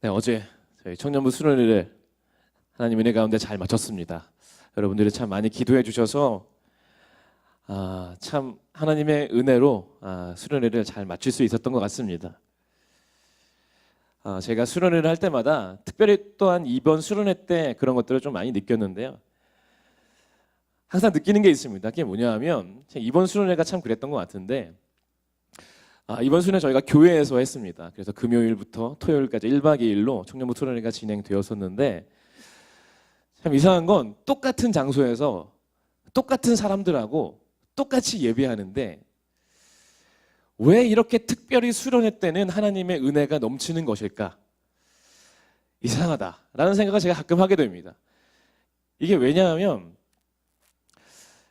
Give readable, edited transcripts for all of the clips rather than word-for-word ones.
네, 어제 저희 청년부 수련회를 하나님 은혜 가운데 잘 마쳤습니다. 여러분들이 참 많이 기도해 주셔서 참 하나님의 은혜로 수련회를 잘 마칠 수 있었던 것 같습니다. 제가 수련회를 할 때마다 특별히 또한 이번 수련회 때 그런 것들을 좀 많이 느꼈는데요. 항상 느끼는 게 있습니다. 그게 뭐냐 하면 이번 수련회가 참 그랬던 것 같은데 이번 수련회 저희가 교회에서 했습니다. 그래서 금요일부터 토요일까지 1박 2일로 청년부 수련회가 진행되었었는데 참 이상한 건 똑같은 장소에서 똑같은 사람들하고 똑같이 예배하는데 왜 이렇게 특별히 수련회 때는 하나님의 은혜가 넘치는 것일까? 이상하다라는 생각을 제가 가끔 하게 됩니다. 이게 왜냐하면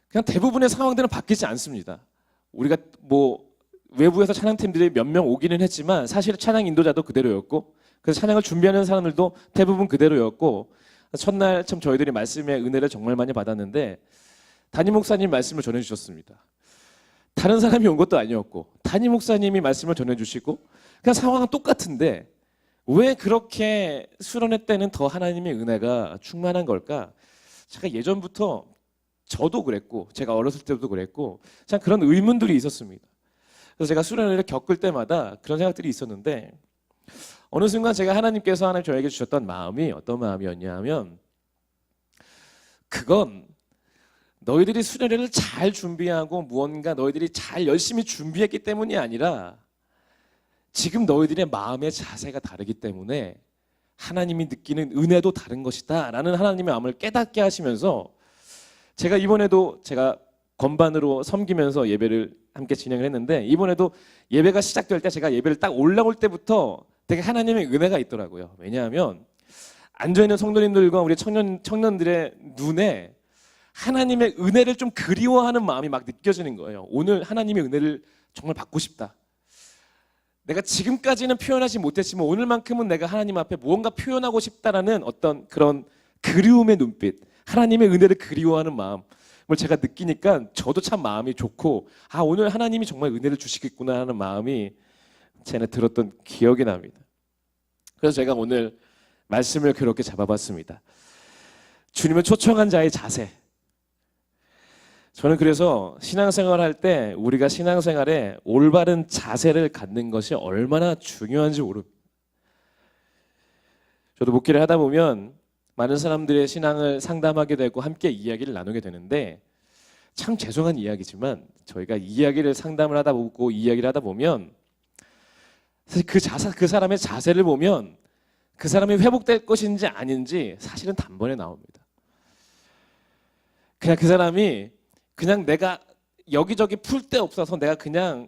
그냥 대부분의 상황들은 바뀌지 않습니다. 우리가 외부에서 찬양팀들이 몇 명 오기는 했지만 사실 찬양 인도자도 그대로였고 그래서 찬양을 준비하는 사람들도 대부분 그대로였고 첫날 참 저희들이 말씀의 은혜를 정말 많이 받았는데 담임 목사님 말씀을 전해주셨습니다. 다른 사람이 온 것도 아니었고 담임 목사님이 말씀을 전해주시고 그냥 상황은 똑같은데 왜 그렇게 수련회 때는 더 하나님의 은혜가 충만한 걸까? 제가 예전부터 저도 그랬고 제가 어렸을 때도 그랬고 참 그런 의문들이 있었습니다. 그래서 제가 수련회를 겪을 때마다 그런 생각들이 있었는데 어느 순간 제가 하나님께서 하나님 저에게 주셨던 마음이 어떤 마음이었냐 하면 그건 너희들이 수련회를 잘 준비하고 무언가 너희들이 잘 열심히 준비했기 때문이 아니라 지금 너희들의 마음의 자세가 다르기 때문에 하나님이 느끼는 은혜도 다른 것이다 라는 하나님의 마음을 깨닫게 하시면서 제가 이번에도 제가 건반으로 섬기면서 예배를 함께 진행을 했는데 이번에도 예배가 시작될 때 제가 예배를 딱 올라올 때부터 되게 하나님의 은혜가 있더라고요. 왜냐하면 앉아있는 성도님들과 우리 청년들의 눈에 하나님의 은혜를 좀 그리워하는 마음이 막 느껴지는 거예요. 오늘 하나님의 은혜를 정말 받고 싶다. 내가 지금까지는 표현하지 못했지만 오늘만큼은 내가 하나님 앞에 무언가 표현하고 싶다라는 어떤 그런 그리움의 눈빛, 하나님의 은혜를 그리워하는 마음 을 제가 느끼니까 저도 참 마음이 좋고 오늘 하나님이 정말 은혜를 주시겠구나 하는 마음이 제가 들었던 기억이 납니다. 그래서 제가 오늘 말씀을 그렇게 잡아봤습니다. 주님을 초청한 자의 자세. 저는 그래서 신앙생활 할 때 우리가 신앙생활에 올바른 자세를 갖는 것이 얼마나 중요한지 모릅니다. 저도 목회를 하다 보면 많은 사람들의 신앙을 상담하게 되고 함께 이야기를 나누게 되는데 참 죄송한 이야기지만 저희가 이야기를 상담을 하다 보고 이야기를 하다 보면 사실 그 사람의 자세를 보면 그 사람이 회복될 것인지 아닌지 사실은 단번에 나옵니다. 그냥 그 사람이 그냥 내가 여기저기 풀 데 없어서 내가 그냥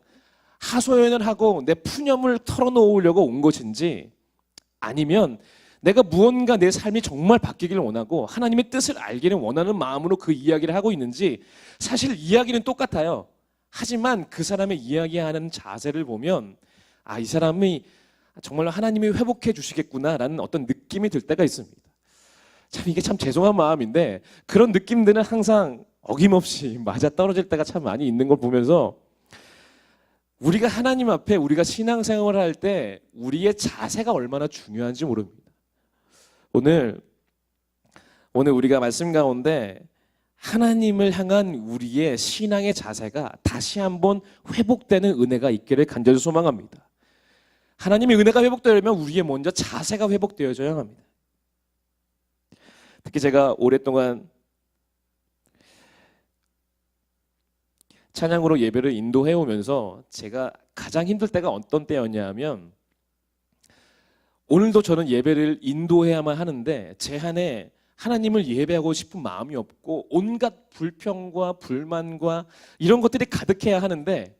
하소연을 하고 내 푸념을 털어놓으려고 온 것인지 아니면 내가 무언가 내 삶이 정말 바뀌기를 원하고 하나님의 뜻을 알기를 원하는 마음으로 그 이야기를 하고 있는지 사실 이야기는 똑같아요. 하지만 그 사람의 이야기하는 자세를 보면 이 사람이 정말로 하나님이 회복해 주시겠구나라는 어떤 느낌이 들 때가 있습니다. 참 이게 참 죄송한 마음인데 그런 느낌들은 항상 어김없이 맞아떨어질 때가 참 많이 있는 걸 보면서 우리가 하나님 앞에 우리가 신앙생활을 할 때 우리의 자세가 얼마나 중요한지 모릅니다. 오늘 우리가 말씀 가운데 하나님을 향한 우리의 신앙의 자세가 다시 한번 회복되는 은혜가 있기를 간절히 소망합니다. 하나님의 은혜가 회복되려면 우리의 먼저 자세가 회복되어져야 합니다. 특히 제가 오랫동안 찬양으로 예배를 인도해 오면서 제가 가장 힘들 때가 어떤 때였냐 하면 오늘도 저는 예배를 인도해야만 하는데 제 안에 하나님을 예배하고 싶은 마음이 없고 온갖 불평과 불만과 이런 것들이 가득해야 하는데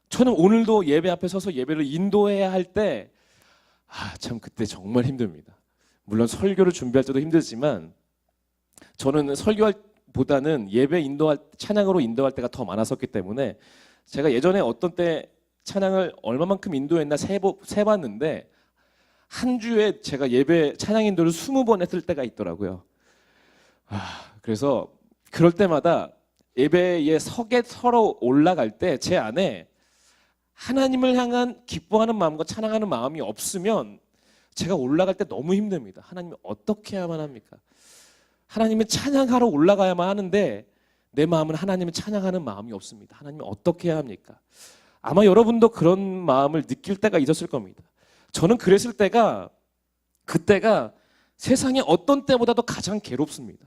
저는 오늘도 예배 앞에 서서 예배를 인도해야 할 때 참 그때 정말 힘듭니다. 물론 설교를 준비할 때도 힘들지만 저는 설교보다는 예배 인도할 찬양으로 인도할 때가 더 많았었기 때문에 제가 예전에 어떤 때 찬양을 얼마만큼 인도했나 세봤는데 한 주에 제가 예배 찬양 인도를 20번 했을 때가 있더라고요. 그래서 그럴 때마다 예배에 서로 올라갈 때 제 안에 하나님을 향한 기뻐하는 마음과 찬양하는 마음이 없으면 제가 올라갈 때 너무 힘듭니다. 하나님이 어떻게 해야만 합니까? 하나님을 찬양하러 올라가야만 하는데 내 마음은 하나님을 찬양하는 마음이 없습니다. 하나님이 어떻게 해야 합니까? 아마 여러분도 그런 마음을 느낄 때가 있었을 겁니다. 저는 그랬을 때가 그때가 세상의 어떤 때보다도 가장 괴롭습니다.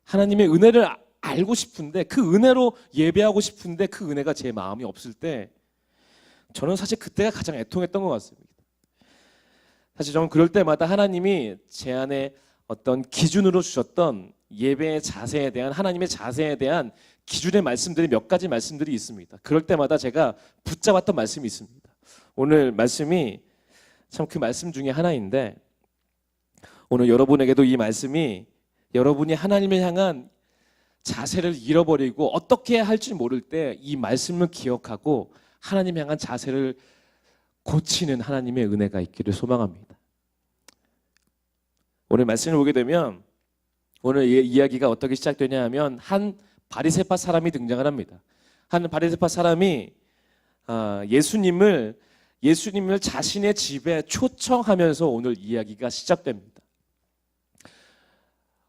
하나님의 은혜를 알고 싶은데 그 은혜로 예배하고 싶은데 그 은혜가 제 마음이 없을 때 저는 사실 그때가 가장 애통했던 것 같습니다. 사실 저는 그럴 때마다 하나님이 제 안에 어떤 기준으로 주셨던 예배의 자세에 대한 하나님의 자세에 대한 기준의 말씀들이 몇 가지 말씀들이 있습니다. 그럴 때마다 제가 붙잡았던 말씀이 있습니다. 오늘 말씀이 참 그 말씀 중에 하나인데 오늘 여러분에게도 이 말씀이 여러분이 하나님을 향한 자세를 잃어버리고 어떻게 할지 모를 때 이 말씀을 기억하고 하나님 향한 자세를 고치는 하나님의 은혜가 있기를 소망합니다. 오늘 말씀을 보게 되면 오늘 이야기가 어떻게 시작되냐 하면 한 바리새파 사람이 등장을 합니다. 한 바리새파 사람이 예수님을 자신의 집에 초청하면서 오늘 이야기가 시작됩니다.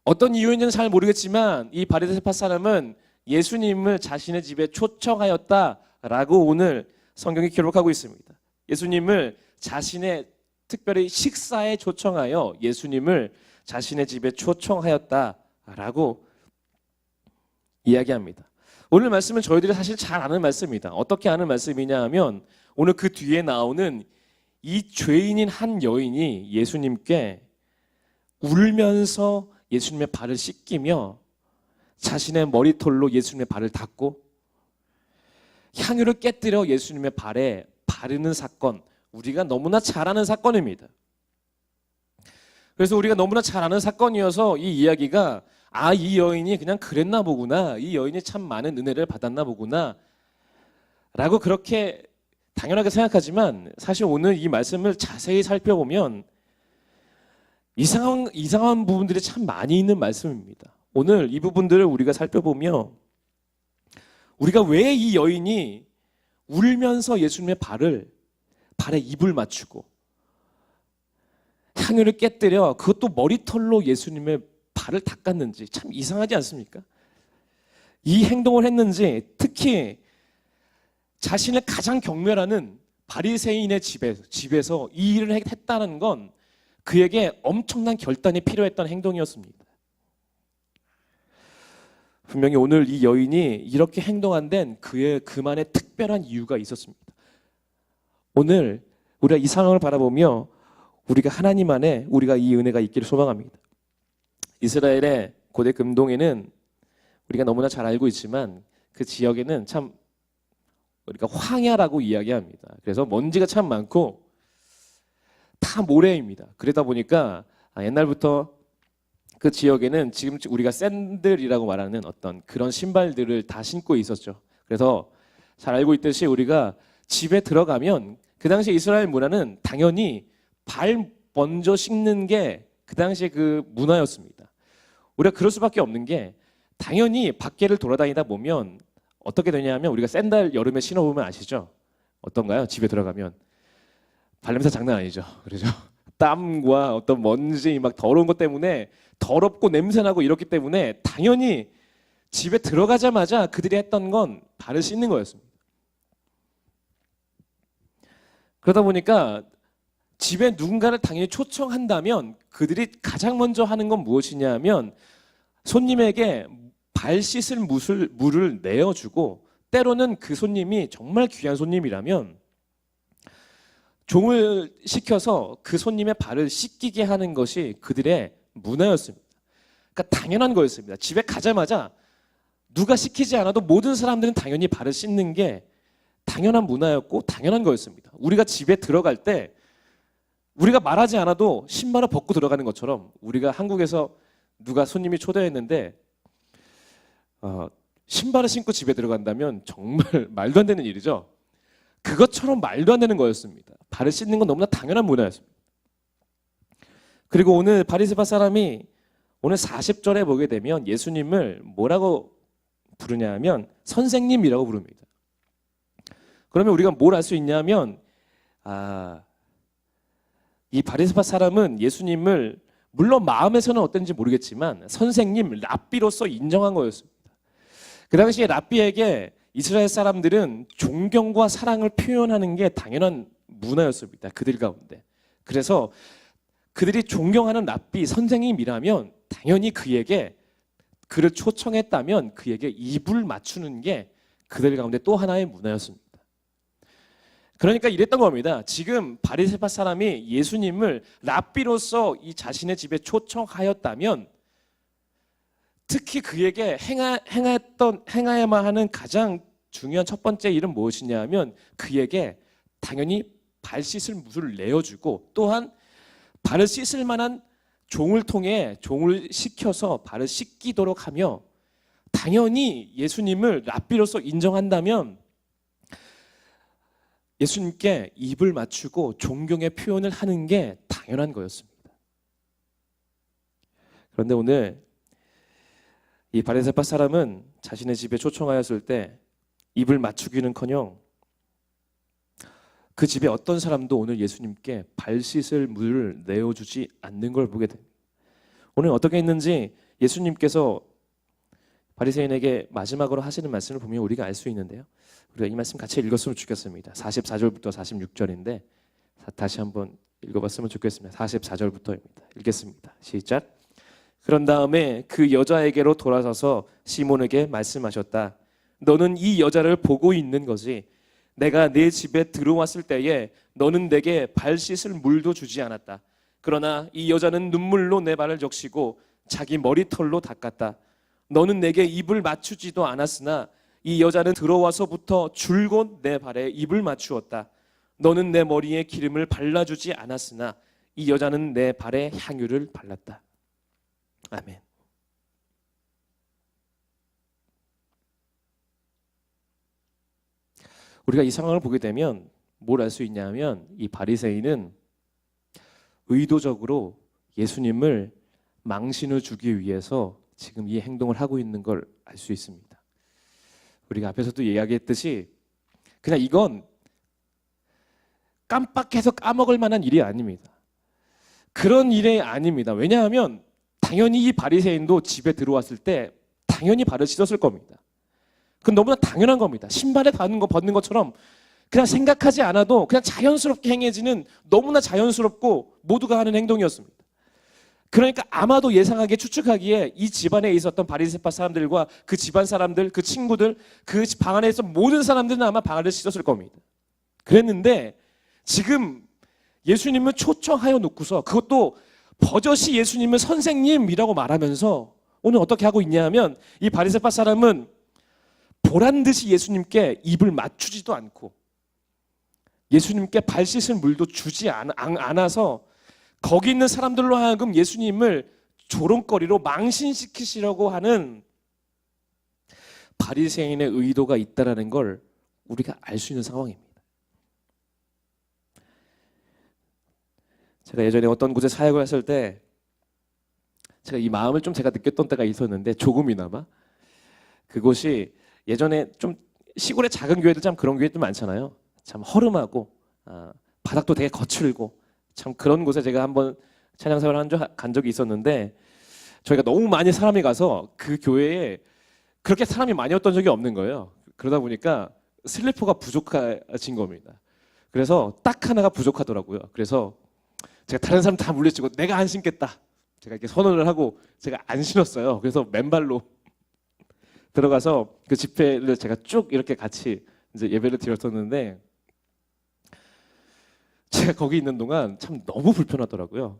어떤 이유인지는 잘 모르겠지만 이 바리새파 사람은 예수님을 자신의 집에 초청하였다라고 오늘 성경이 기록하고 있습니다. 예수님을 자신의 특별히 식사에 초청하여 예수님을 자신의 집에 초청하였다라고 이야기합니다. 오늘 말씀은 저희들이 사실 잘 아는 말씀입니다. 어떻게 아는 말씀이냐 하면 오늘 그 뒤에 나오는 이 죄인인 한 여인이 예수님께 울면서 예수님의 발을 씻기며 자신의 머리털로 예수님의 발을 닦고 향유를 깨뜨려 예수님의 발에 바르는 사건, 우리가 너무나 잘 아는 사건입니다. 그래서 우리가 너무나 잘 아는 사건이어서 이 이야기가 이 여인이 그냥 그랬나 보구나, 이 여인이 참 많은 은혜를 받았나 보구나 라고 그렇게 당연하게 생각하지만 사실 오늘 이 말씀을 자세히 살펴보면 이상한 부분들이 참 많이 있는 말씀입니다. 오늘 이 부분들을 우리가 살펴보며 우리가 왜 이 여인이 울면서 예수님의 발에 입을 맞추고 향유를 깨뜨려 그것도 머리털로 예수님의 발을 닦았는지 참 이상하지 않습니까? 이 행동을 했는지 특히 자신을 가장 경멸하는 바리새인의 집에서 이 일을 했다는 건 그에게 엄청난 결단이 필요했던 행동이었습니다. 분명히 오늘 이 여인이 이렇게 행동한 데는 그만의 특별한 이유가 있었습니다. 오늘 우리가 이 상황을 바라보며 우리가 하나님 안에 우리가 이 은혜가 있기를 소망합니다. 이스라엘의 고대 금동에는 우리가 너무나 잘 알고 있지만 그 지역에는 참 우리가 황야라고 이야기합니다. 그래서 먼지가 참 많고 다 모래입니다. 그러다 보니까 옛날부터 그 지역에는 지금 우리가 샌들이라고 말하는 어떤 그런 신발들을 다 신고 있었죠. 그래서 잘 알고 있듯이 우리가 집에 들어가면 그 당시 이스라엘 문화는 당연히 발 먼저 씻는 게 그 당시에 그 문화였습니다. 우리가 그럴 수밖에 없는 게 당연히 밖에를 돌아다니다 보면 어떻게 되냐면 우리가 샌들 여름에 신어보면 아시죠? 어떤가요? 집에 들어가면 발냄새 장난 아니죠. 그렇죠? 땀과 어떤 먼지 막 더러운 것 때문에 더럽고 냄새나고 이렇기 때문에 당연히 집에 들어가자마자 그들이 했던 건 발을 씻는 거였습니다. 그러다 보니까 집에 누군가를 당연히 초청한다면 그들이 가장 먼저 하는 건 무엇이냐 하면 손님에게 발 씻을 물을 내어주고 때로는 그 손님이 정말 귀한 손님이라면 종을 시켜서 그 손님의 발을 씻기게 하는 것이 그들의 문화였습니다. 그러니까 당연한 거였습니다. 집에 가자마자 누가 시키지 않아도 모든 사람들은 당연히 발을 씻는 게 당연한 문화였고 당연한 거였습니다. 우리가 집에 들어갈 때 우리가 말하지 않아도 신발을 벗고 들어가는 것처럼 우리가 한국에서 누가 손님이 초대했는데 신발을 신고 집에 들어간다면 정말 말도 안 되는 일이죠. 그것처럼 말도 안 되는 거였습니다. 발을 씻는 건 너무나 당연한 문화였습니다. 그리고 오늘 바리새파 사람이 오늘 40절에 보게 되면 예수님을 뭐라고 부르냐 하면 선생님이라고 부릅니다. 그러면 우리가 뭘 알 수 있냐면 이 이 바리새파 사람은 예수님을 물론 마음에서는 어땠는지 모르겠지만 선생님, 랍비로서 인정한 거였습니다. 그 당시에 랍비에게 이스라엘 사람들은 존경과 사랑을 표현하는 게 당연한 문화였습니다. 그들 가운데. 그래서 그들이 존경하는 랍비 선생님이라면 당연히 그를 초청했다면 그에게 입을 맞추는 게 그들 가운데 또 하나의 문화였습니다. 그러니까 이랬던 겁니다. 지금 바리새파 사람이 예수님을 랍비로서 이 자신의 집에 초청하였다면 특히 그에게 행해야만 하는 가장 중요한 첫 번째 일은 무엇이냐면 그에게 당연히 발 씻을 물을 내어주고 또한 발을 씻을 만한 종을 통해 종을 시켜서 발을 씻기도록 하며 당연히 예수님을 랍비로서 인정한다면 예수님께 입을 맞추고 존경의 표현을 하는 게 당연한 거였습니다. 그런데 오늘 이 바리새파 사람은 자신의 집에 초청하였을 때 입을 맞추기는커녕 그 집에 어떤 사람도 오늘 예수님께 발 씻을 물을 내어주지 않는 걸 보게 됩니다. 오늘 어떻게 했는지 예수님께서 바리새인에게 마지막으로 하시는 말씀을 보면 우리가 알 수 있는데요. 우리가 이 말씀 같이 읽었으면 좋겠습니다. 44절부터 46절인데 다시 한번 읽어봤으면 좋겠습니다. 44절부터입니다. 읽겠습니다. 시작. 그런 다음에 그 여자에게로 돌아서서 시몬에게 말씀하셨다. 너는 이 여자를 보고 있는 거지. 내가 네 집에 들어왔을 때에 너는 내게 발 씻을 물도 주지 않았다. 그러나 이 여자는 눈물로 내 발을 적시고 자기 머리털로 닦았다. 너는 내게 입을 맞추지도 않았으나 이 여자는 들어와서부터 줄곧 내 발에 입을 맞추었다. 너는 내 머리에 기름을 발라주지 않았으나 이 여자는 내 발에 향유를 발랐다. 아멘. 우리가 이 상황을 보게 되면 뭘 알 수 있냐면 이 바리새인은 의도적으로 예수님을 망신을 주기 위해서 지금 이 행동을 하고 있는 걸 알 수 있습니다. 우리가 앞에서도 이야기했듯이 그냥 이건 깜빡해서 까먹을 만한 일이 아닙니다. 그런 일이 아닙니다. 왜냐하면 당연히 이 바리새인도 집에 들어왔을 때 당연히 발을 씻었을 겁니다. 그건 너무나 당연한 겁니다. 신발에 벗는 것처럼 그냥 생각하지 않아도 그냥 자연스럽게 행해지는 너무나 자연스럽고 모두가 하는 행동이었습니다. 그러니까 아마도 예상하기에 추측하기에 이 집안에 있었던 바리새파 사람들과 그 집안 사람들, 그 친구들, 그 방 안에 있었던 모든 사람들은 아마 발을 씻었을 겁니다. 그랬는데 지금 예수님을 초청하여 놓고서 그것도 버젓이 예수님을 선생님이라고 말하면서 오늘 어떻게 하고 있냐면 이 바리새파 사람은 보란 듯이 예수님께 입을 맞추지도 않고 예수님께 발 씻을 물도 주지 않아서 거기 있는 사람들로 하여금 예수님을 조롱거리로 망신시키시려고 하는 바리새인의 의도가 있다는 걸 우리가 알 수 있는 상황입니다. 제가 예전에 어떤 곳에 사역을 했을 때 제가 이 마음을 좀 제가 느꼈던 때가 있었는데 조금이나마 그곳이 예전에 좀 시골의 작은 교회도 참 그런 교회도 많잖아요. 참 허름하고 바닥도 되게 거칠고 참 그런 곳에 제가 한번 찬양 생활을 간 적이 있었는데 저희가 너무 많이 사람이 가서 그 교회에 그렇게 사람이 많이 왔던 적이 없는 거예요. 그러다 보니까 슬리퍼가 부족해진 겁니다. 그래서 딱 하나가 부족하더라고요. 그래서 제가 다른 사람 다 물리치고 내가 안 신겠다. 제가 이렇게 선언을 하고 제가 안 신었어요. 그래서 맨발로 들어가서 그 집회를 제가 쭉 이렇게 같이 이제 예배를 드렸었는데 제가 거기 있는 동안 참 너무 불편하더라고요.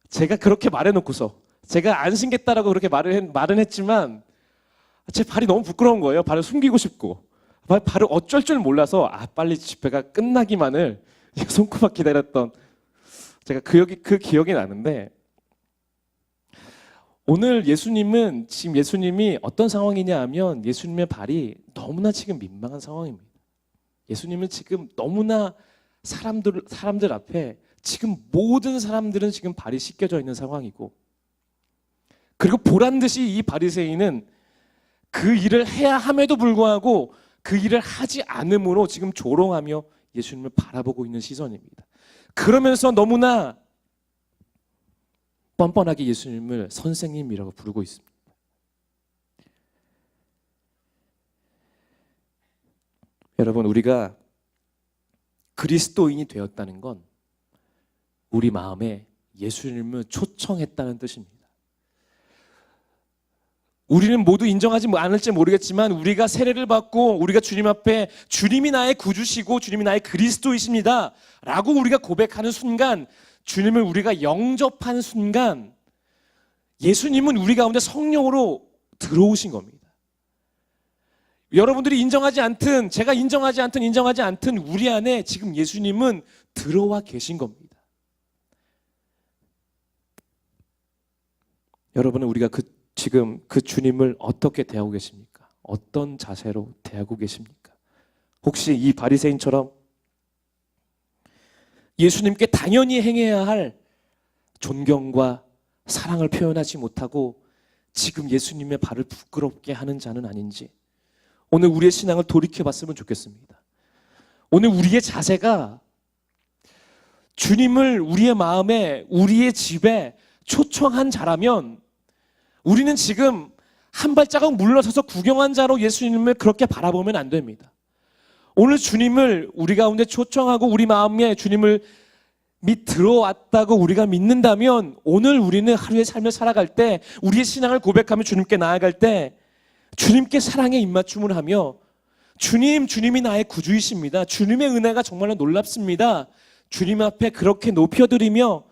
제가 그렇게 말해놓고서 제가 안 신겠다라고 그렇게 말은 했지만 제 발이 너무 부끄러운 거예요. 발을 숨기고 싶고 발을 어쩔 줄 몰라서 빨리 집회가 끝나기만을 손꼽아 기다렸던 제가 그 기억이 나는데 오늘 지금 예수님이 어떤 상황이냐 하면 예수님의 발이 너무나 지금 민망한 상황입니다. 예수님은 지금 너무나 사람들 앞에 지금 모든 사람들은 지금 발이 씻겨져 있는 상황이고 그리고 보란 듯이 이 바리새인은 그 일을 해야 함에도 불구하고 그 일을 하지 않음으로 지금 조롱하며 예수님을 바라보고 있는 시선입니다. 그러면서 너무나 뻔뻔하게 예수님을 선생님이라고 부르고 있습니다. 여러분, 우리가 그리스도인이 되었다는 건 우리 마음에 예수님을 초청했다는 뜻입니다. 우리는 모두 인정하지 않을지 모르겠지만 우리가 세례를 받고 우리가 주님 앞에 주님이 나의 구주시고 주님이 나의 그리스도이십니다 라고 우리가 고백하는 순간, 주님을 우리가 영접하는 순간 예수님은 우리 가운데 성령으로 들어오신 겁니다. 여러분들이 인정하지 않든 제가 인정하지 않든 우리 안에 지금 예수님은 들어와 계신 겁니다. 여러분은 우리가 지금 그 주님을 어떻게 대하고 계십니까? 어떤 자세로 대하고 계십니까? 혹시 이 바리새인처럼 예수님께 당연히 행해야 할 존경과 사랑을 표현하지 못하고 지금 예수님의 발을 부끄럽게 하는 자는 아닌지 오늘 우리의 신앙을 돌이켜봤으면 좋겠습니다. 오늘 우리의 자세가 주님을 우리의 마음에, 우리의 집에 초청한 자라면 우리는 지금 한 발자국 물러서서 구경한 자로 예수님을 그렇게 바라보면 안 됩니다. 오늘 주님을 우리 가운데 초청하고 우리 마음에 주님을 들어왔다고 우리가 믿는다면 오늘 우리는 하루의 삶을 살아갈 때, 우리의 신앙을 고백하며 주님께 나아갈 때 주님께 사랑의 입맞춤을 하며 주님이 나의 구주이십니다. 주님의 은혜가 정말로 놀랍습니다. 주님 앞에 그렇게 높여드리며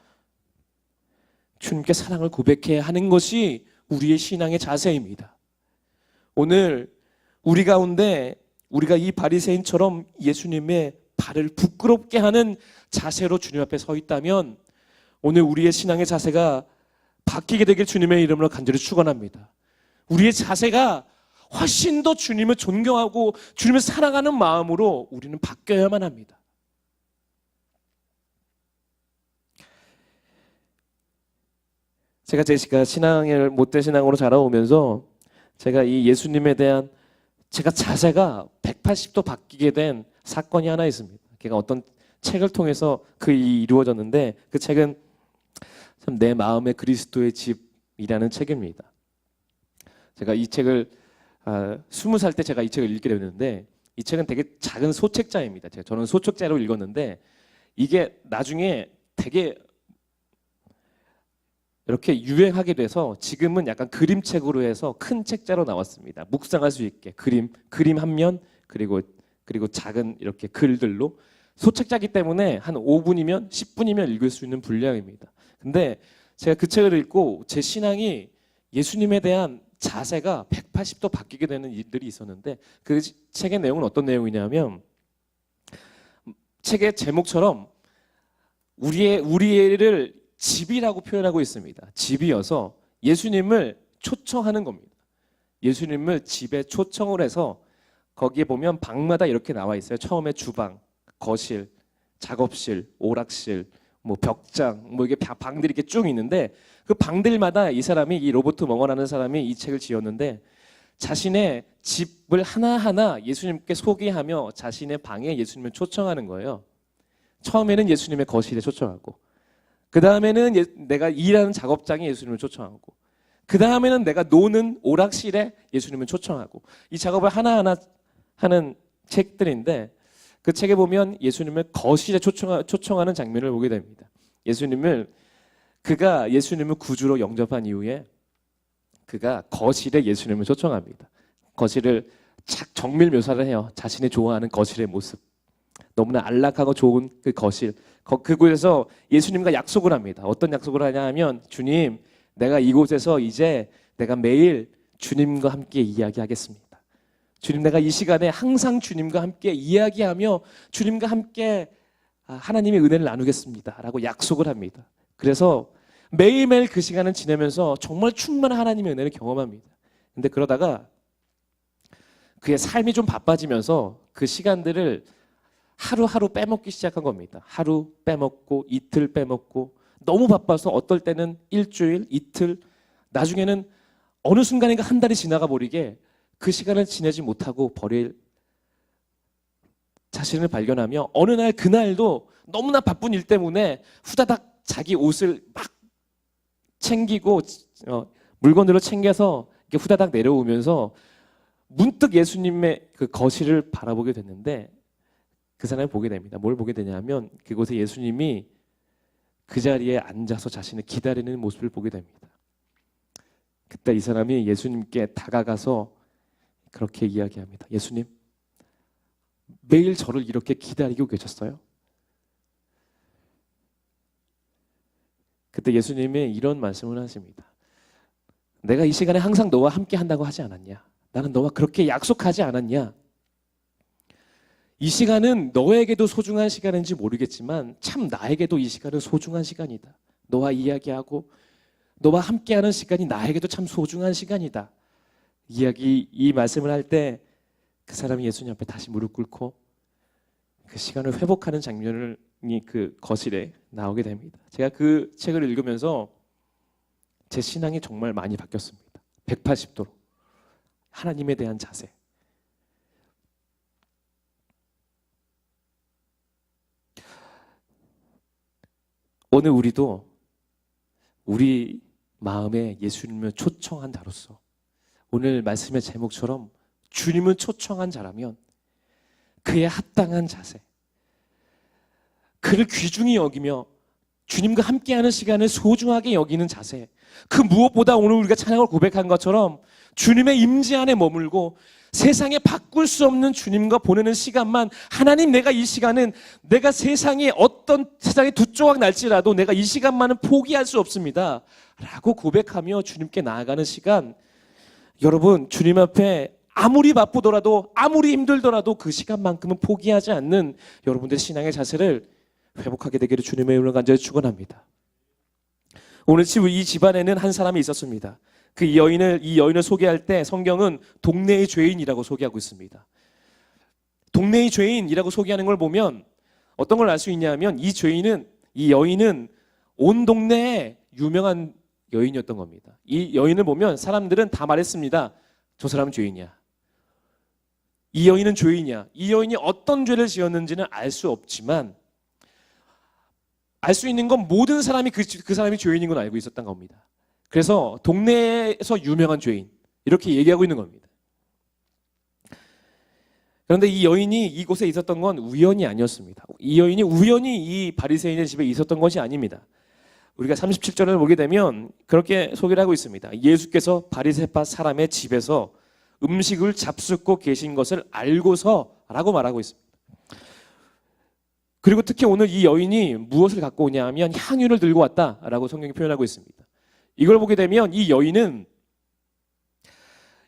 주님께 사랑을 고백해야 하는 것이 우리의 신앙의 자세입니다. 오늘 우리 가운데 우리가 이 바리새인처럼 예수님의 발을 부끄럽게 하는 자세로 주님 앞에 서 있다면 오늘 우리의 신앙의 자세가 바뀌게 되길 주님의 이름으로 간절히 축원합니다. 우리의 자세가 훨씬 더 주님을 존경하고 주님을 사랑하는 마음으로 우리는 바뀌어야만 합니다. 제가 신앙을 못된 신앙으로 자라오면서 제가 이 예수님에 대한 제가 자세가 180도 바뀌게 된 사건이 하나 있습니다. 제가 어떤 책을 통해서 그 일이 이루어졌는데 그 책은 참 내 마음의 그리스도의 집이라는 책입니다. 제가 이 책을 20살 때 제가 이 책을 읽게 됐는데 이 책은 되게 작은 소책자입니다. 저는 소책자로 읽었는데 이게 나중에 되게 이렇게 유행하게 돼서 지금은 약간 그림책으로 해서 큰 책자로 나왔습니다. 묵상할 수 있게 그림 한 면 그리고 작은 이렇게 글들로 소책자기 때문에 한 5분이면 10분이면 읽을 수 있는 분량입니다. 근데 제가 그 책을 읽고 제 신앙이 예수님에 대한 자세가 180도 바뀌게 되는 일들이 있었는데 그 책의 내용은 어떤 내용이냐면 책의 제목처럼 우리를 집이라고 표현하고 있습니다. 집이어서 예수님을 초청하는 겁니다. 예수님을 집에 초청을 해서 거기에 보면 방마다 이렇게 나와 있어요. 처음에 주방, 거실, 작업실, 오락실, 뭐 벽장, 뭐 이게 방들이 이렇게 쭉 있는데 그 방들마다 이 로버트 멍어라는 사람이 이 책을 지었는데 자신의 집을 하나하나 예수님께 소개하며 자신의 방에 예수님을 초청하는 거예요. 처음에는 예수님의 거실에 초청하고 그 다음에는 내가 일하는 작업장에 예수님을 초청하고 그 다음에는 내가 노는 오락실에 예수님을 초청하고 이 작업을 하나하나 하는 책들인데 그 책에 보면 예수님을 거실에 초청하는 장면을 보게 됩니다. 그가 예수님을 구주로 영접한 이후에 그가 거실에 예수님을 초청합니다. 거실을 착 정밀 묘사를 해요. 자신이 좋아하는 거실의 모습. 너무나 안락하고 좋은 그 거실. 그곳에서 예수님과 약속을 합니다. 어떤 약속을 하냐 하면 주님, 내가 이곳에서 이제 내가 매일 주님과 함께 이야기하겠습니다. 주님, 내가 이 시간에 항상 주님과 함께 이야기하며 주님과 함께 하나님의 은혜를 나누겠습니다 라고 약속을 합니다. 그래서 매일매일 그 시간을 지내면서 정말 충만한 하나님의 은혜를 경험합니다. 근데 그러다가 그의 삶이 좀 바빠지면서 그 시간들을 하루하루 빼먹기 시작한 겁니다. 하루 빼먹고 이틀 빼먹고 너무 바빠서 어떨 때는 일주일, 이틀, 나중에는 어느 순간인가 한 달이 지나가 버리게 그 시간을 지내지 못하고 버릴 자신을 발견하며 어느 날 그날도 너무나 바쁜 일 때문에 후다닥 자기 옷을 막 챙기고 물건들을 챙겨서 이렇게 후다닥 내려오면서 문득 예수님의 그 거실을 바라보게 됐는데 그 사람을 보게 됩니다. 뭘 보게 되냐면 그곳에 예수님이 그 자리에 앉아서 자신을 기다리는 모습을 보게 됩니다. 그때 이 사람이 예수님께 다가가서 그렇게 이야기합니다. 예수님, 매일 저를 이렇게 기다리고 계셨어요? 그때 예수님이 이런 말씀을 하십니다. 내가 이 시간에 항상 너와 함께 한다고 하지 않았냐? 나는 너와 그렇게 약속하지 않았냐? 이 시간은 너에게도 소중한 시간인지 모르겠지만 참 나에게도 이 시간은 소중한 시간이다. 너와 이야기하고 너와 함께하는 시간이 나에게도 참 소중한 시간이다. 이 말씀을 할 때 그 사람이 예수님 앞에 다시 무릎 꿇고 그 시간을 회복하는 장면이 그 거실에 나오게 됩니다. 제가 그 책을 읽으면서 제 신앙이 정말 많이 바뀌었습니다. 180도로. 하나님에 대한 자세. 오늘 우리도 우리 마음에 예수님을 초청한 자로서 오늘 말씀의 제목처럼 주님을 초청한 자라면 그에 합당한 자세, 그를 귀중히 여기며 주님과 함께하는 시간을 소중하게 여기는 자세, 그 무엇보다 오늘 우리가 찬양을 고백한 것처럼 주님의 임재 안에 머물고 세상에 바꿀 수 없는 주님과 보내는 시간만, 하나님, 내가 이 시간은 내가 세상에 어떤 세상에 두 조각 날지라도 내가 이 시간만은 포기할 수 없습니다 라고 고백하며 주님께 나아가는 시간, 여러분, 주님 앞에 아무리 바쁘더라도 아무리 힘들더라도 그 시간만큼은 포기하지 않는 여러분들의 신앙의 자세를 회복하게 되기를 주님의 이름으로 간절히 축원합니다. 오늘 이 집안에는 한 사람이 있었습니다. 이 여인을 소개할 때 성경은 동네의 죄인이라고 소개하고 있습니다. 동네의 죄인이라고 소개하는 걸 보면 어떤 걸 알 수 있냐면 이 여인은 온 동네에 유명한 여인이었던 겁니다. 이 여인을 보면 사람들은 다 말했습니다. 저 사람은 죄인이야. 이 여인은 죄인이야. 이 여인이 어떤 죄를 지었는지는 알 수 없지만 알 수 있는 건 모든 사람이 그 사람이 죄인인 건 알고 있었던 겁니다. 그래서 동네에서 유명한 죄인 이렇게 얘기하고 있는 겁니다. 그런데 이 여인이 이곳에 있었던 건 우연이 아니었습니다. 이 여인이 우연히 이 바리새인의 집에 있었던 것이 아닙니다. 우리가 37절을 보게 되면 그렇게 소개를 하고 있습니다. 예수께서 바리새파 사람의 집에서 음식을 잡숫고 계신 것을 알고서라고 말하고 있습니다. 그리고 특히 오늘 이 여인이 무엇을 갖고 오냐 하면 향유를 들고 왔다라고 성경이 표현하고 있습니다. 이걸 보게 되면 이 여인은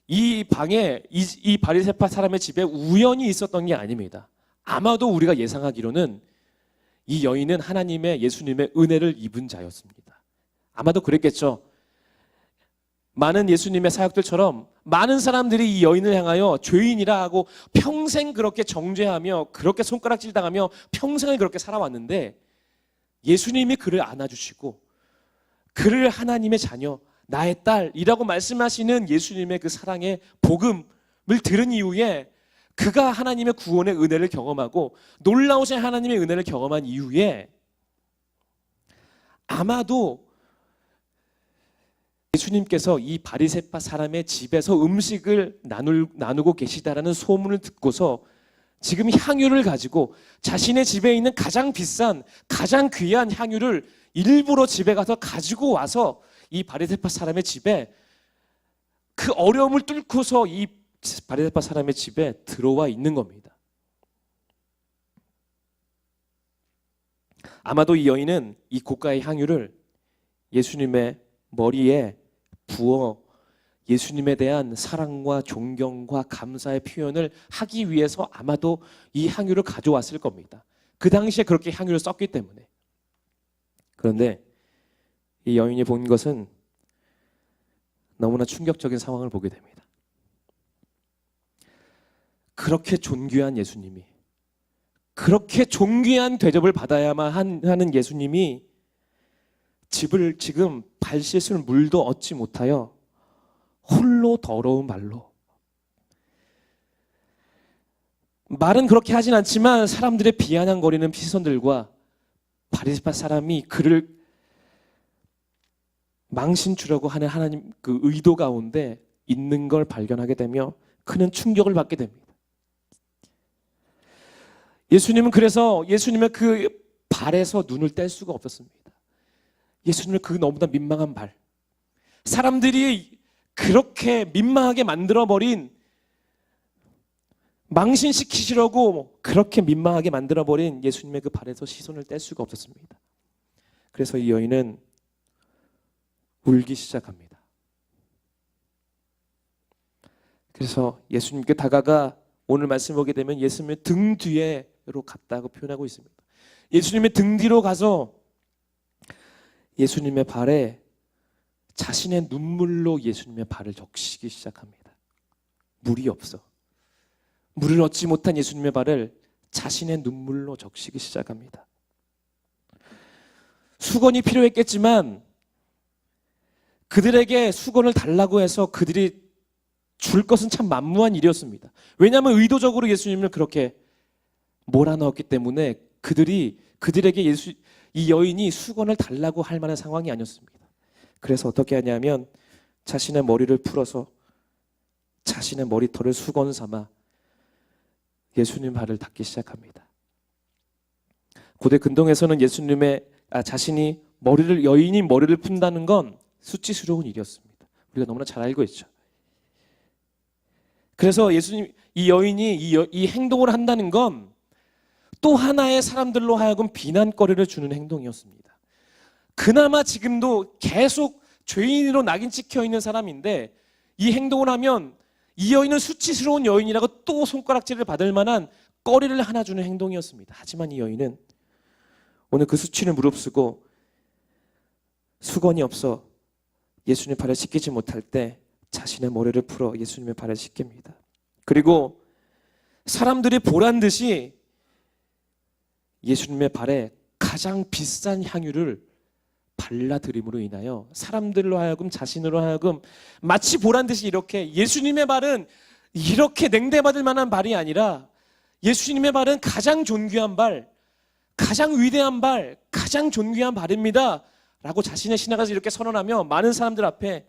이 방에 이 바리새파 사람의 집에 우연히 있었던 게 아닙니다. 아마도 우리가 예상하기로는 이 여인은 예수님의 은혜를 입은 자였습니다. 아마도 그랬겠죠. 많은 예수님의 사역들처럼 많은 사람들이 이 여인을 향하여 죄인이라 하고 평생 그렇게 정죄하며 그렇게 손가락질 당하며 평생을 그렇게 살아왔는데 예수님이 그를 안아주시고 그를 하나님의 자녀, 나의 딸이라고 말씀하시는 예수님의 그 사랑의 복음을 들은 이후에 그가 하나님의 구원의 은혜를 경험하고 놀라우신 하나님의 은혜를 경험한 이후에 아마도 예수님께서 이 바리새파 사람의 집에서 음식을 나누고 계시다라는 소문을 듣고서 지금 향유를 가지고 자신의 집에 있는 가장 비싼 가장 귀한 향유를 일부러 집에 가서 가지고 와서 이 바리새파 사람의 집에 그 어려움을 뚫고서 이 바리새파 사람의 집에 들어와 있는 겁니다. 아마도 이 여인은 이 고가의 향유를 예수님의 머리에 부어 예수님에 대한 사랑과 존경과 감사의 표현을 하기 위해서 아마도 이 향유를 가져왔을 겁니다. 그 당시에 그렇게 향유를 썼기 때문에. 그런데 이 여인이 본 것은 너무나 충격적인 상황을 보게 됩니다. 그렇게 존귀한 예수님이, 그렇게 존귀한 대접을 받아야만 하는 예수님이 집을 지금 발 씻을 물도 얻지 못하여 홀로 더러운 말은 그렇게 하진 않지만 사람들의 비아냥거리는 시선들과 바리새파 사람이 그를 망신주려고 하는 하나님 그 의도 가운데 있는 걸 발견하게 되며 그는 충격을 받게 됩니다. 예수님은 그래서 예수님의 그 발에서 눈을 뗄 수가 없었습니다. 예수님을 그 너무나 민망한 발, 사람들이 그렇게 민망하게 만들어버린, 망신시키시려고 그렇게 민망하게 만들어버린 예수님의 그 발에서 시선을 뗄 수가 없었습니다. 그래서 이 여인은 울기 시작합니다. 그래서 예수님께 다가가 오늘 말씀 보게 되면 예수님의 등 뒤에로 갔다고 표현하고 있습니다. 예수님의 등 뒤로 가서 예수님의 발에 자신의 눈물로 예수님의 발을 적시기 시작합니다. 물이 없어. 물을 얻지 못한 예수님의 발을 자신의 눈물로 적시기 시작합니다. 수건이 필요했겠지만 그들에게 수건을 달라고 해서 그들이 줄 것은 참 만무한 일이었습니다. 왜냐하면 의도적으로 예수님을 그렇게 몰아넣었기 때문에 그들에게 이 여인이 수건을 달라고 할 만한 상황이 아니었습니다. 그래서 어떻게 하냐면 자신의 머리를 풀어서 자신의 머리털을 수건 삼아 예수님 발을 닦기 시작합니다. 고대 근동에서는 자신이 여인이 머리를 푼다는 건 수치스러운 일이었습니다. 우리가 너무나 잘 알고 있죠. 그래서 이 여인이 이 행동을 한다는 건 또 하나의 사람들로 하여금 비난거리를 주는 행동이었습니다. 그나마 지금도 계속 죄인으로 낙인 찍혀 있는 사람인데 이 행동을 하면 이 여인은 수치스러운 여인이라고 또 손가락질을 받을 만한 거리를 하나 주는 행동이었습니다. 하지만 이 여인은 오늘 그 수치를 무릅쓰고 수건이 없어 예수님의 발을 씻기지 못할 때 자신의 머리를 풀어 예수님의 발을 씻깁니다. 그리고 사람들이 보란 듯이 예수님의 발에 가장 비싼 향유를 발라드림으로 인하여 사람들로 하여금 자신으로 하여금 마치 보란 듯이 이렇게 예수님의 발은 이렇게 냉대받을 만한 발이 아니라 예수님의 발은 가장 존귀한 발, 가장 위대한 발, 가장 존귀한 발입니다 라고 자신의 신앙을 이렇게 선언하며 많은 사람들 앞에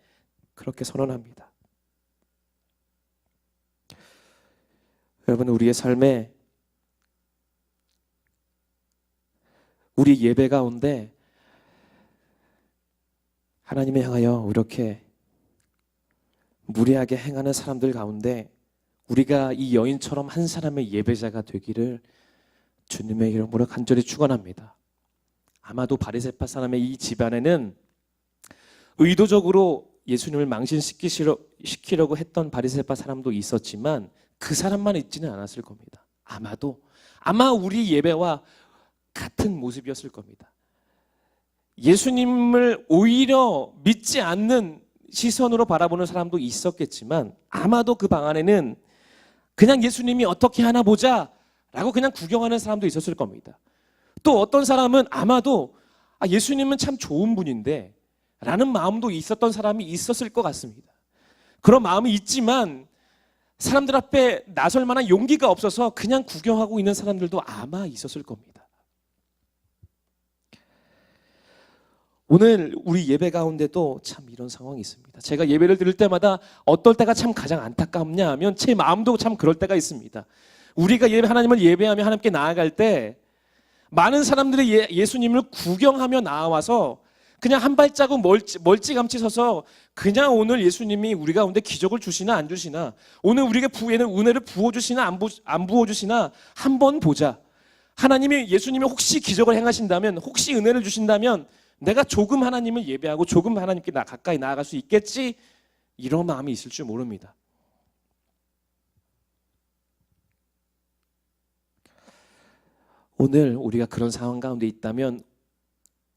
그렇게 선언합니다. 여러분, 우리의 삶에 우리 예배 가운데 하나님을 향하여 이렇게 무례하게 행하는 사람들 가운데 우리가 이 여인처럼 한 사람의 예배자가 되기를 주님의 이름으로 간절히 축원합니다. 아마도 바리새파 사람의 이 집안에는 의도적으로 예수님을 망신시키려고 했던 바리새파 사람도 있었지만 그 사람만 있지는 않았을 겁니다. 아마 우리 예배와 같은 모습이었을 겁니다. 예수님을 오히려 믿지 않는 시선으로 바라보는 사람도 있었겠지만 아마도 그 방 안에는 그냥 예수님이 어떻게 하나 보자 라고 그냥 구경하는 사람도 있었을 겁니다. 또 어떤 사람은 아마도 예수님은 참 좋은 분인데 라는 마음도 있었던 사람이 있었을 것 같습니다. 그런 마음이 있지만 사람들 앞에 나설 만한 용기가 없어서 그냥 구경하고 있는 사람들도 아마 있었을 겁니다. 오늘 우리 예배 가운데도 참 이런 상황이 있습니다. 제가 예배를 드릴 때마다 어떨 때가 참 가장 안타깝냐 하면 제 마음도 참 그럴 때가 있습니다. 우리가 하나님을 예배하며 하나님께 나아갈 때 많은 사람들이 예수님을 구경하며 나와서 그냥 한 발자국 멀찌감치 서서 그냥 오늘 예수님이 우리 가운데 기적을 주시나 안 주시나, 오늘 우리에게 은혜를 부어주시나 안 부어주시나 한번 보자. 예수님이 혹시 기적을 행하신다면, 혹시 은혜를 주신다면 내가 조금 하나님을 예배하고 조금 하나님께 가까이 나아갈 수 있겠지, 이런 마음이 있을 줄 모릅니다. 오늘 우리가 그런 상황 가운데 있다면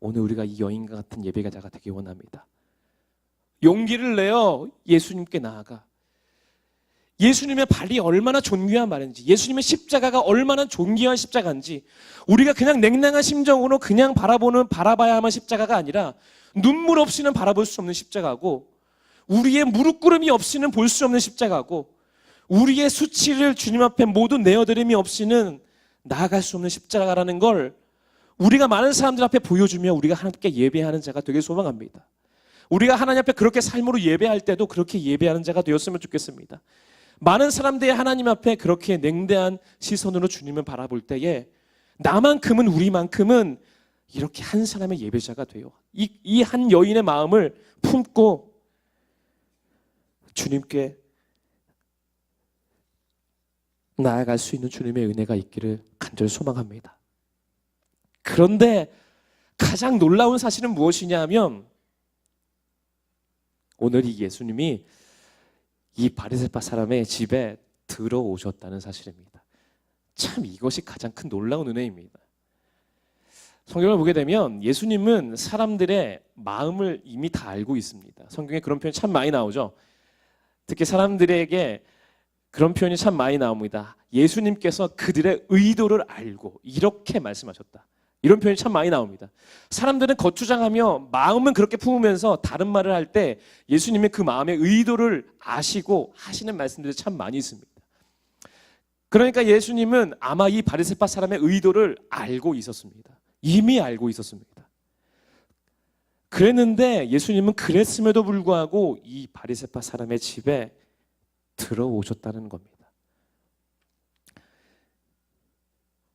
오늘 우리가 이 여인과 같은 예배자가 되기 원합니다. 용기를 내어 예수님께 나아가 예수님의 발이 얼마나 존귀한 말인지, 예수님의 십자가가 얼마나 존귀한 십자가인지, 우리가 그냥 냉랭한 심정으로 그냥 바라봐야만 십자가가 아니라 눈물 없이는 바라볼 수 없는 십자가고, 우리의 무릎 꿇음이 없이는 볼 수 없는 십자가고, 우리의 수치를 주님 앞에 모두 내어드림이 없이는 나아갈 수 없는 십자가라는 걸 우리가 많은 사람들 앞에 보여주며 우리가 하나님께 예배하는 자가 되길 소망합니다. 우리가 하나님 앞에 그렇게 삶으로 예배할 때도 그렇게 예배하는 자가 되었으면 좋겠습니다. 많은 사람들이 하나님 앞에 그렇게 냉대한 시선으로 주님을 바라볼 때에 나만큼은, 우리만큼은 이렇게 한 사람의 예배자가 돼요. 이 한 여인의 마음을 품고 주님께 나아갈 수 있는 주님의 은혜가 있기를 간절히 소망합니다. 그런데 가장 놀라운 사실은 무엇이냐 하면 오늘 이 예수님이 이 바리새파 사람의 집에 들어오셨다는 사실입니다. 참 이것이 가장 큰 놀라운 은혜입니다. 성경을 보게 되면 예수님은 사람들의 마음을 이미 다 알고 있습니다. 성경에 그런 표현이 참 많이 나오죠. 특히 사람들에게 그런 표현이 참 많이 나옵니다. 예수님께서 그들의 의도를 알고 이렇게 말씀하셨다. 이런 표현이 참 많이 나옵니다. 사람들은 거추장하며 마음은 그렇게 품으면서 다른 말을 할 때 예수님의 그 마음의 의도를 아시고 하시는 말씀들이 참 많이 있습니다. 그러니까 예수님은 아마 이 바리새파 사람의 의도를 알고 있었습니다. 이미 알고 있었습니다. 그랬는데 예수님은 그랬음에도 불구하고 이 바리새파 사람의 집에 들어오셨다는 겁니다.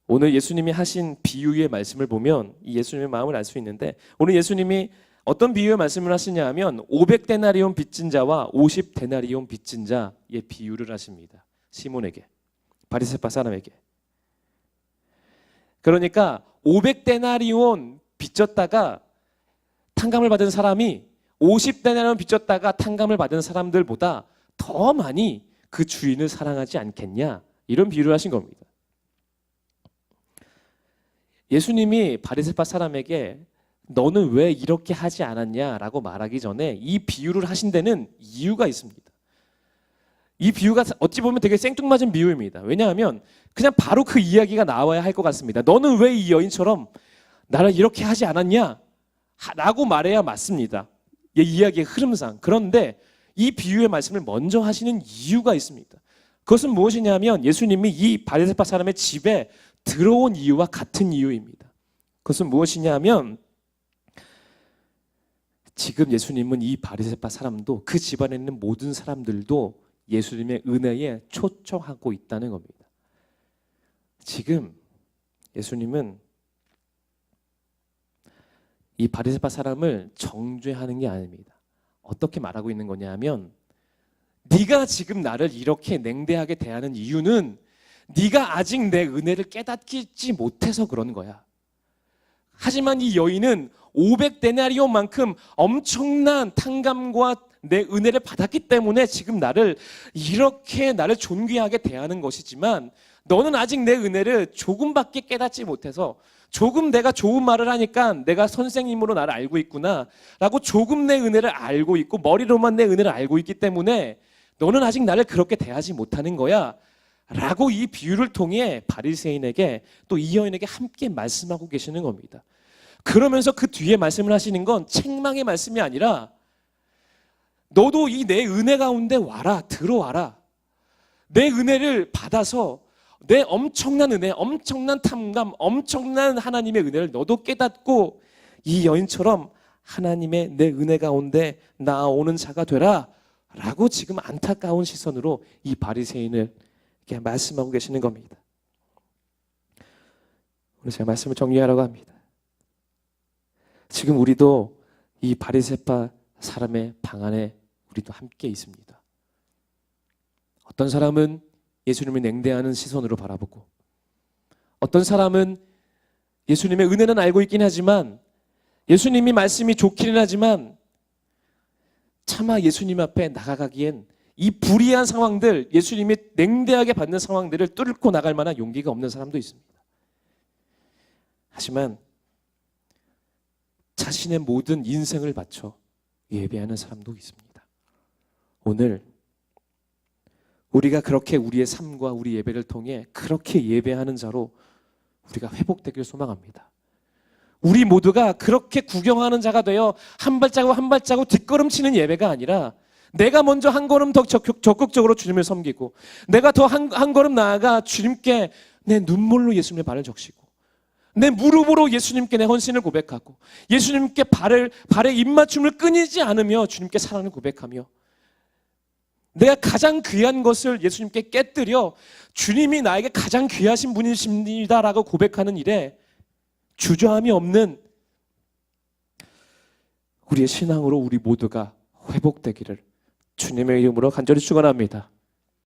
오늘 예수님이 하신 비유의 말씀을 보면 이 예수님의 마음을 알 수 있는데, 오늘 예수님이 어떤 비유의 말씀을 하시냐 하면 500데나리온 빚진 자와 50데나리온 빚진 자의 비유를 하십니다. 시몬에게, 바리새파 사람에게. 그러니까 500데나리온 빚졌다가 탕감을 받은 사람이 50데나리온 빚졌다가 탕감을 받은 사람들보다 더 많이 그 주인을 사랑하지 않겠냐, 이런 비유를 하신 겁니다. 예수님이 바리새파 사람에게 너는 왜 이렇게 하지 않았냐라고 말하기 전에 이 비유를 하신 데는 이유가 있습니다. 이 비유가 어찌 보면 되게 생뚱맞은 비유입니다. 왜냐하면 그냥 바로 그 이야기가 나와야 할 것 같습니다. 너는 왜 이 여인처럼 나를 이렇게 하지 않았냐? 라고 말해야 맞습니다. 이 이야기의 흐름상. 그런데 이 비유의 말씀을 먼저 하시는 이유가 있습니다. 그것은 무엇이냐면 예수님이 이 바리새파 사람의 집에 들어온 이유와 같은 이유입니다. 그것은 무엇이냐면 지금 예수님은 이 바리새파 사람도 그 집안에 있는 모든 사람들도 예수님의 은혜에 초청하고 있다는 겁니다. 지금 예수님은 이 바리새파 사람을 정죄하는 게 아닙니다. 어떻게 말하고 있는 거냐 하면 네가 지금 나를 이렇게 냉대하게 대하는 이유는 네가 아직 내 은혜를 깨닫지 못해서 그런 거야. 하지만 이 여인은 500데나리온만큼 엄청난 탕감과 내 은혜를 받았기 때문에 지금 이렇게 나를 존귀하게 대하는 것이지만 너는 아직 내 은혜를 조금밖에 깨닫지 못해서 조금 내가 좋은 말을 하니까 내가 선생님으로 나를 알고 있구나 라고 조금 내 은혜를 알고 있고 머리로만 내 은혜를 알고 있기 때문에 너는 아직 나를 그렇게 대하지 못하는 거야 라고 이 비유를 통해 바리새인에게 또 이 여인에게 함께 말씀하고 계시는 겁니다. 그러면서 그 뒤에 말씀을 하시는 건 책망의 말씀이 아니라 너도 이 내 은혜 가운데 와라, 들어와라. 내 은혜를 받아서 내 엄청난 은혜, 엄청난 탐감, 엄청난 하나님의 은혜를 너도 깨닫고 이 여인처럼 하나님의 내 은혜 가운데 나오는 자가 되라 라고 지금 안타까운 시선으로 이 바리새인을 이렇게 말씀하고 계시는 겁니다. 오늘 제가 말씀을 정리하려고 합니다. 지금 우리도 이 바리새파 사람의 방 안에 우리도 함께 있습니다. 어떤 사람은 예수님을 냉대하는 시선으로 바라보고 어떤 사람은 예수님의 은혜는 알고 있긴 하지만 예수님이 말씀이 좋기는 하지만 차마 예수님 앞에 나가기엔 이 불의한 상황들, 예수님이 냉대하게 받는 상황들을 뚫고 나갈 만한 용기가 없는 사람도 있습니다. 하지만 자신의 모든 인생을 바쳐 예배하는 사람도 있습니다. 오늘 우리가 그렇게 우리의 삶과 우리 예배를 통해 그렇게 예배하는 자로 우리가 회복되길 소망합니다. 우리 모두가 그렇게 구경하는 자가 되어 한 발자국 한 발자국 뒷걸음치는 예배가 아니라 내가 먼저 한 걸음 더 적극적으로 주님을 섬기고 내가 더 한 걸음 나아가 주님께 내 눈물로 예수님의 발을 적시고 내 무릎으로 예수님께 내 헌신을 고백하고 예수님께 발에 입맞춤을 끊이지 않으며 주님께 사랑을 고백하며 내가 가장 귀한 것을 예수님께 깨뜨려 주님이 나에게 가장 귀하신 분이십니다라고 고백하는 일에 주저함이 없는 우리의 신앙으로 우리 모두가 회복되기를 주님의 이름으로 간절히 축원합니다.